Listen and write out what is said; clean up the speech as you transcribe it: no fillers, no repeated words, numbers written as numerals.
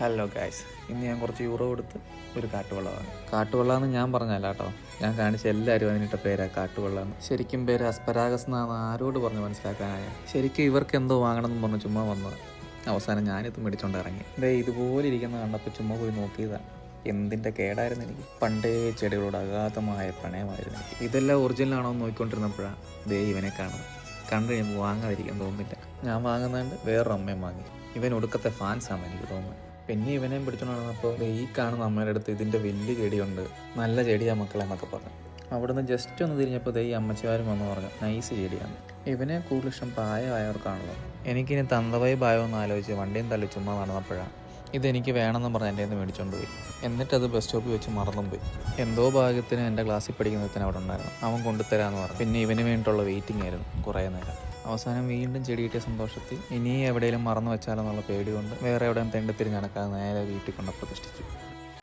Hello guys, ഇന്ന് ഞാൻ കുറച്ച് യൂറോ കൊടുത്ത് ഒരു കാട്ടുവെള്ളമാണ്. കാട്ടുവെള്ളമെന്ന് ഞാൻ പറഞ്ഞല്ല കേട്ടോ, ഞാൻ കാണിച്ച എല്ലാവരും അതിനിട്ട പേരാണ് കാട്ടുവെള്ളമെന്ന്. ശരിക്കും പേര് അസ്പരാഗസ് എന്നാണ് ആരോട് പറഞ്ഞ് മനസ്സിലാക്കാനായ. ശരിക്കും ഇവർക്ക് എന്തോ വാങ്ങണമെന്ന് പറഞ്ഞ് ചുമ്മാ വന്നത്. അവസാനം ഞാനിത് മേടിച്ചോണ്ട് ഇറങ്ങി. ഇതുപോലെ ഇരിക്കുന്ന കണ്ടപ്പോൾ ചുമ്മാ പോയി നോക്കിയതാണ്. എന്തിൻ്റെ കേടായിരുന്നു എനിക്ക്. പണ്ടേ ചെടികളോട് അഗാധമായ പ്രണയമായിരുന്നു എനിക്ക്. ഇതെല്ലാം ഒറിജിനലാണോ എന്ന് നോക്കിക്കൊണ്ടിരുന്നപ്പോഴാണ് ഇവനെ കാണുന്നത്. കണ്ടു കഴിയുമ്പോൾ വാങ്ങാതിരിക്കാൻ തോന്നുന്നില്ല. ഞാൻ വാങ്ങുന്നതുകൊണ്ട് വേറൊരു അമ്മയും വാങ്ങി. ഇവൻ ഒടുക്കത്തെ ഫാൻസാണ് എനിക്ക് തോന്നുന്നത്. പിന്നെ ഇവനെയും പിടിച്ചോണ്ട് നടന്നപ്പോൾ ഈ കാണുന്ന അമ്മയുടെ അടുത്ത് ഇതിൻ്റെ വലിയ ചെടിയുണ്ട്, നല്ല ചെടിയാ മക്കളെ എന്നൊക്കെ പറഞ്ഞു. അവിടുന്ന് ജസ്റ്റ് ഒന്ന് തിരിഞ്ഞപ്പോൾ ഈ അമ്മച്ചിമാരും വന്ന് പറഞ്ഞു നൈസ് ചെടിയാണ്. ഇവനെ കൂടുതൽ ഇഷ്ടം പ്രായമായവർക്കാണല്ലോ. എനിക്കിനി തന്തവൈ ഭായമൊന്നും ആലോചിച്ച് വണ്ടിയും തള്ളി ചുമ്മാ നടന്നപ്പോഴാണ് ഇതെനിക്ക് വേണമെന്ന് പറഞ്ഞ് എൻ്റെ നിന്ന് മേടിച്ചുകൊണ്ട് പോയി. എന്നിട്ടത് ബസ് സ്റ്റോപ്പിൽ വെച്ച് മറന്നും പോയി. എന്തോ ഭാഗ്യത്തിന് എൻ്റെ ക്ലാസ്സിൽ പഠിക്കുന്നതിന് അവിടെ ഉണ്ടായിരുന്നു. അവൻ കൊണ്ടുതരാമെന്ന് പറഞ്ഞു. പിന്നെ ഇവന് വേണ്ടിയിട്ടുള്ള വെയിറ്റിംഗ് ആയിരുന്നു കുറേ നേരം. അവസാനം വീണ്ടും ചെടി കിട്ടിയ സന്തോഷത്തിൽ ഇനി എവിടെയെങ്കിലും മറന്നു വെച്ചാലെന്നുള്ള പേടി കൊണ്ട് വേറെ എവിടെയും തെണ്ടി തിരിഞ്ഞ് നടക്കാതെ നേരെ വീട്ടിൽ കൊണ്ട് പ്രതിഷ്ഠിച്ചു.